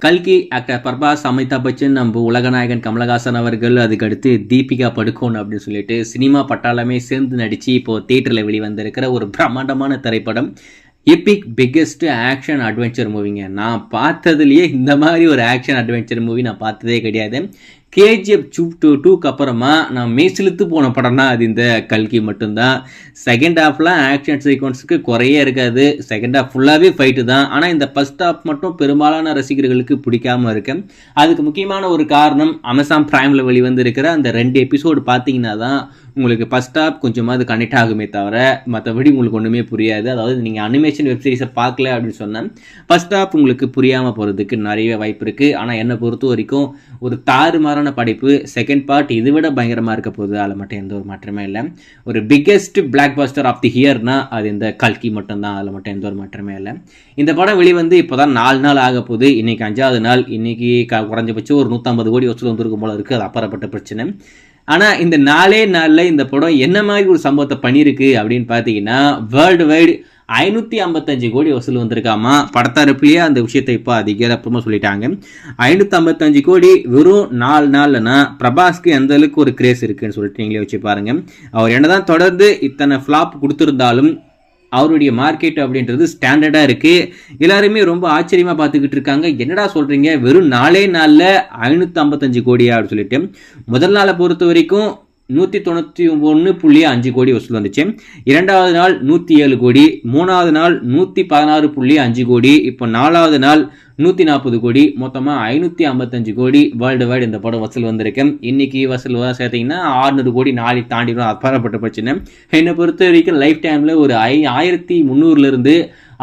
கல்கி ஆக்டர் பிரபாஸ், அமிதாப் பச்சன், நம்ம உலகநாயகன் கமலஹாசன் அவர்கள், அதுக்கடுத்து தீபிகா படுகோன் அப்படின்னு சொல்லிட்டு சினிமா பட்டாளமே சேர்ந்து நடித்து இப்போது தியேட்டரில் வெளிவந்திருக்கிற ஒரு பிரம்மாண்டமான திரைப்படம் எபிக் பிக்கெஸ்ட் ஆக்ஷன் அட்வென்ச்சர் மூவிங்க. நான் பார்த்ததுலேயே இந்த மாதிரி ஒரு ஆக்ஷன் அட்வென்ச்சர் மூவி நான் பார்த்ததே கிடையாது. கேஜிஎஃப் 2க்கு அப்புறமா நான் மேய்சிலுத்து போன படம்னா அது இந்த கல்கி மட்டும்தான். செகண்ட் ஹாஃப்லாம் ஆக்ஷன் சீக்வன்ஸுக்கு குறையே இருக்காது. செகண்ட் ஹாஃப் ஃபுல்லாகவே ஃபைட்டு தான். ஆனால் இந்த ஃபர்ஸ்ட் ஹாஃப் மட்டும் பெரும்பாலான ரசிகர்களுக்கு பிடிக்காமல் இருக்கு. அதுக்கு முக்கியமான ஒரு காரணம் அமேசான் பிரைமில் வெளிவந்திருக்கிற அந்த 2 எபிசோடு பார்த்தீங்கன்னா தான் உங்களுக்கு ஃபர்ஸ்ட் ஹாஃப் கொஞ்சமாவது கனெக்ட் ஆகுமே தவிர மற்றபடி உங்களுக்கு ஒன்றுமே புரியாது. அதாவது நீங்கள் அனிமேஷன் வெப்சீரிஸை பார்க்கல அப்படின்னு சொன்னால் ஃபர்ஸ்ட் ஹாஃப் உங்களுக்கு புரியாமல் போகிறதுக்கு நிறைய வாய்ப்பு இருக்குது. ஆனால் என்னை பொறுத்த வரைக்கும் ஒரு தாறுமாறான படைப்பு. செகண்ட் பார்ட் இதை விட பயங்கரமாக இருக்க போகுது. அதில் மட்டும் எந்த ஒரு மாற்றமே இல்லை. ஒரு biggest blockbuster of the இயர்னா அது இந்த கல்கி மட்டும்தான். அதில் மட்டும் எந்த ஒரு மாற்றமே இல்லை. இந்த படம் வெளிவந்து இப்போ தான் 4 நாள் ஆக போகுது. இன்றைக்கி 5வது நாள். இன்றைக்கி குறைஞ்சபட்சம் ஒரு 150 கோடி வசூல் வந்திருக்கும் போல இருக்குது. அது அப்புறப்பட்ட பிரச்சனை. ஆனால் இந்த 4 நாளில் இந்த படம் என்ன மாதிரி ஒரு சம்பவத்தை பண்ணியிருக்கு அப்படின்னு பார்த்தீங்கன்னா வேர்ல்டு வைடு 555 கோடி வசூல் வந்திருக்காமா. படத்தரப்புலேயே அந்த விஷயத்தை இப்போ அதிகமாக சொல்லிட்டாங்க. 555 கோடி வெறும் 4 நாள்னா பிரபாஸ்க்கு எந்த அளவுக்கு ஒரு கிரேஸ் இருக்குன்னு சொல்லிட்டு நீங்களே வச்சு பாருங்க. அவர் என்னதான் தொடர்ந்து இத்தனை ஃப்ளாப் கொடுத்துருந்தாலும் அவருடைய மார்க்கெட் அப்படின்றது ஸ்டாண்டர்டாக இருக்குது. எல்லாருமே ரொம்ப ஆச்சரியமாக பார்த்துக்கிட்டு இருக்காங்க. என்னடா சொல்கிறீங்க, வெறும் 4 நாளில் 555 கோடியா அப்படின்னு சொல்லிட்டு. முதல் நாளை பொறுத்த வரைக்கும் 191.5 கோடி வசூல் வந்துச்சு. 2வது நாள் 107 கோடி, 3வது நாள் 116.5 கோடி, இப்போ 4வது நாள் 140 கோடி, மொத்தமாக 555 கோடி வேர்ல்டு வைடு இந்த படம் வசூல் வந்திருக்கு. இன்னைக்கு வசூல் சேர்த்தீங்கன்னா 600 கோடி நாளைக்கு தாண்டிடும். அப்பாற்பட்ட பிரச்சனை. என்னை பொறுத்த வரைக்கும் லைஃப் டைமில் ஒரு 1300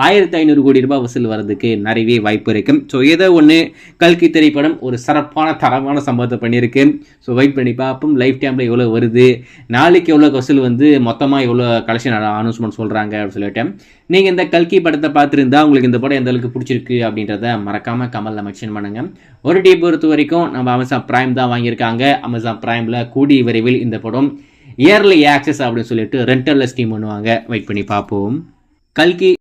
1500 கோடி ரூபாய் வசூல் வர்றதுக்கு நிறையவே வாய்ப்பு இருக்கு. ஸோ ஏதோ ஒன்று கல்கி திரைப்படம் ஒரு சிறப்பான தரமான சம்பவத்தை பண்ணியிருக்கு. ஸோ வெயிட் பண்ணி பார்ப்போம் லைஃப் டைமில் எவ்வளோ வருது, நாளைக்கு எவ்வளோ வசூல் வந்து மொத்தமாக எவ்வளோ கலெக்ஷன் அனௌன்ஸ்மெண்ட் சொல்கிறாங்க அப்படின்னு சொல்லிட்டு. நீங்கள் இந்த கல்கி படத்தை பார்த்துருந்தா உங்களுக்கு இந்த படம் எந்த அளவுக்கு பிடிச்சிருக்கு அப்படின்றத மறக்காமல் கமெண்ட்ல மென்ஷன் பண்ணுங்க. ஒரு டீ பொறுத்த வரைக்கும் நம்ம அமேசான் பிரைம் தான் வாங்கியிருக்காங்க. அமேசான் பிரைமில் கூடி விரைவில் இந்த படம் இயர்லி ஆக்சஸ் அப்படின்னு சொல்லிட்டு ரெண்டலில் ஸ்டீம் பண்ணுவாங்க. வெயிட் பண்ணி பார்ப்போம். கல்கி